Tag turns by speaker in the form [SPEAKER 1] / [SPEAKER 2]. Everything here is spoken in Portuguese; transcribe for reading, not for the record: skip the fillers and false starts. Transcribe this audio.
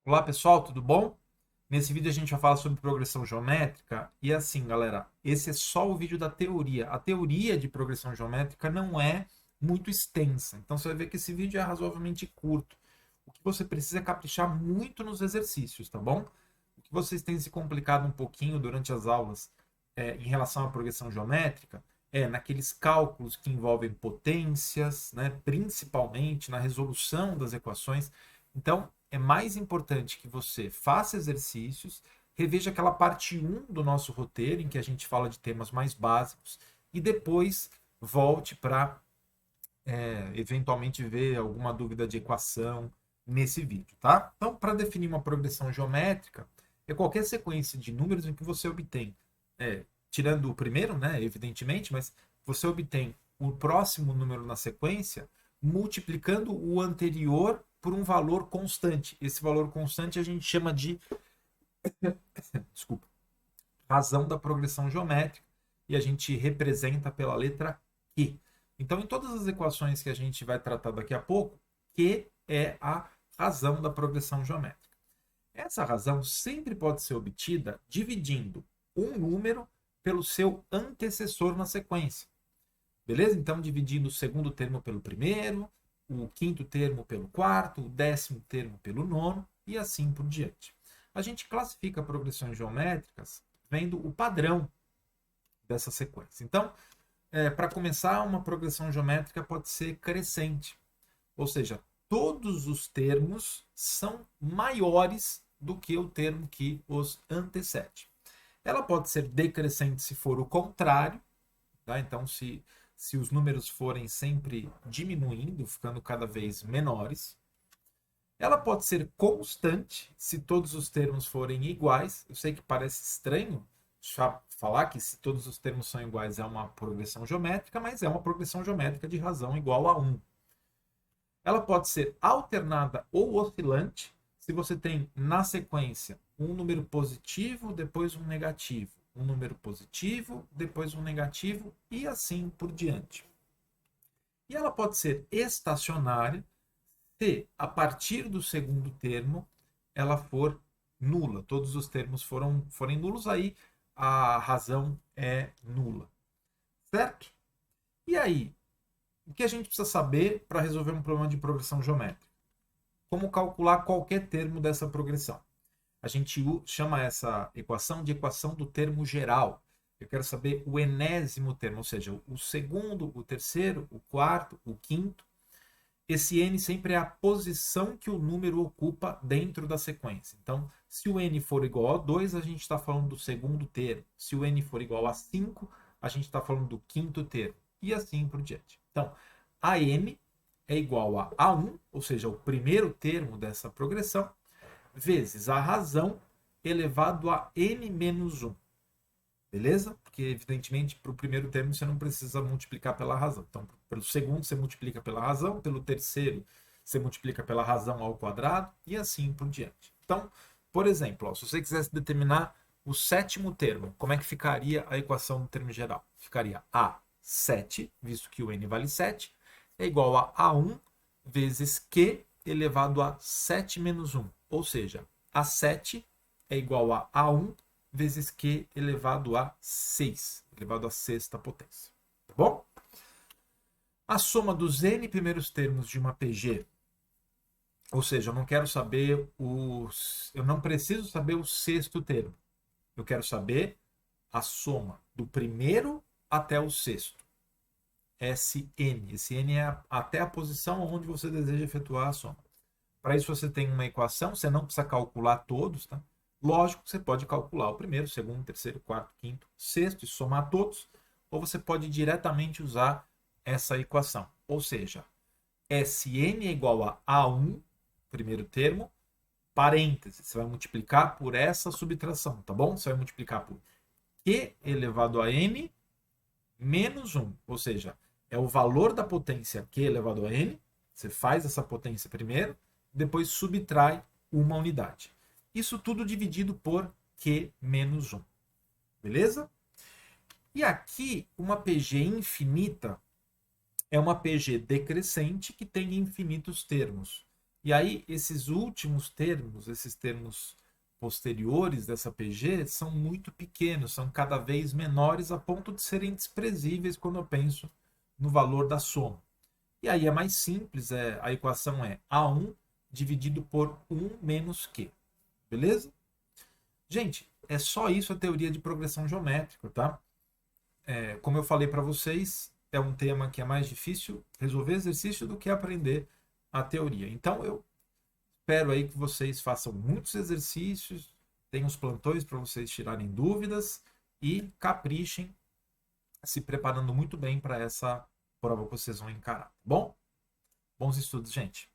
[SPEAKER 1] Olá pessoal, tudo bom? Nesse vídeo a gente vai falar sobre progressão geométrica e assim, galera, esse é só o vídeo da teoria. A teoria de progressão geométrica não é muito extensa, então você vai ver que esse vídeo é razoavelmente curto. O que você precisa é caprichar muito nos exercícios, tá bom? O que vocês têm se complicado um pouquinho durante as aulas em relação à progressão geométrica é naqueles cálculos que envolvem potências, né, principalmente na resolução das equações. Então, é mais importante que você faça exercícios, reveja aquela parte um do nosso roteiro, em que a gente fala de temas mais básicos, e depois volte para eventualmente ver alguma dúvida de equação nesse vídeo, tá? Então, para definir uma progressão geométrica, é qualquer sequência de números em que você obtém, tirando o primeiro, né, evidentemente, mas você obtém o próximo número na sequência multiplicando o anterior por um valor constante. Esse valor constante a gente chama de, desculpa, razão da progressão geométrica e a gente representa pela letra Q. Então, em todas as equações que a gente vai tratar daqui a pouco, Q é a razão da progressão geométrica. Essa razão sempre pode ser obtida dividindo um número pelo seu antecessor na sequência. Beleza? Então, dividindo o segundo termo pelo primeiro, o quinto termo pelo quarto, o décimo termo pelo nono e assim por diante. A gente classifica progressões geométricas vendo o padrão dessa sequência. Então, para começar, uma progressão geométrica pode ser crescente, ou seja, todos os termos são maiores do que o termo que os antecede. Ela pode ser decrescente se for o contrário, tá? Então, se os números forem sempre diminuindo, ficando cada vez menores. Ela pode ser constante se todos os termos forem iguais. Eu sei que parece estranho falar que se todos os termos são iguais é uma progressão geométrica, mas é uma progressão geométrica de razão igual a 1. Ela pode ser alternada ou oscilante se você tem na sequência um número positivo, depois um negativo, um número positivo, depois um negativo e assim por diante. E ela pode ser estacionária se, a partir do segundo termo, ela for nula. Todos os termos forem nulos, aí a razão é nula. Certo? E aí, o que a gente precisa saber para resolver um problema de progressão geométrica? Como calcular qualquer termo dessa progressão? A gente chama essa equação de equação do termo geral. Eu quero saber o enésimo termo, ou seja, o segundo, o terceiro, o quarto, o quinto. Esse n sempre é a posição que o número ocupa dentro da sequência. Então, se o n for igual a 2, a gente está falando do segundo termo. Se o n for igual a 5, a gente está falando do quinto termo. E assim por diante. Então, a n é igual a A1, ou seja, o primeiro termo dessa progressão, vezes a razão elevado a n menos 1. Beleza? Porque, evidentemente, para o primeiro termo você não precisa multiplicar pela razão. Então, pelo segundo você multiplica pela razão, pelo terceiro você multiplica pela razão ao quadrado e assim por diante. Então, por exemplo, ó, se você quisesse determinar o sétimo termo, como é que ficaria a equação do termo geral? Ficaria A7, visto que o n vale 7, é igual a A1 vezes Q elevado a 7 menos 1. Ou seja, A7 é igual a A1 vezes Q elevado a 6, elevado à sexta potência. Tá bom? A soma dos n primeiros termos de uma PG, ou seja, eu não quero saber eu não preciso saber o sexto termo. Eu quero saber a soma do primeiro até o sexto. Sn. Esse n é até a posição onde você deseja efetuar a soma. Para isso você tem uma equação, você não precisa calcular todos, tá? Lógico que você pode calcular o primeiro, segundo, terceiro, quarto, quinto, sexto e somar todos, ou você pode diretamente usar essa equação. Ou seja, Sn é igual a A1, primeiro termo, parênteses, você vai multiplicar por essa subtração, tá bom? Você vai multiplicar por Q elevado a n menos 1, ou seja, é o valor da potência Q elevado a n, você faz essa potência primeiro, depois subtrai uma unidade. Isso tudo dividido por Q menos 1. Beleza? E aqui, uma PG infinita é uma PG decrescente que tem infinitos termos. E aí, esses últimos termos, esses termos posteriores dessa PG, são muito pequenos, são cada vez menores a ponto de serem desprezíveis quando eu penso no valor da soma. E aí é mais simples, a equação é A1 dividido por 1 menos Q. Beleza? Gente, é só isso a teoria de progressão geométrica, tá? Como eu falei para vocês, é um tema que é mais difícil resolver exercício do que aprender a teoria. Então eu espero aí que vocês façam muitos exercícios, tenham os plantões para vocês tirarem dúvidas e caprichem se preparando muito bem para essa prova que vocês vão encarar. Bom? Bons estudos, gente.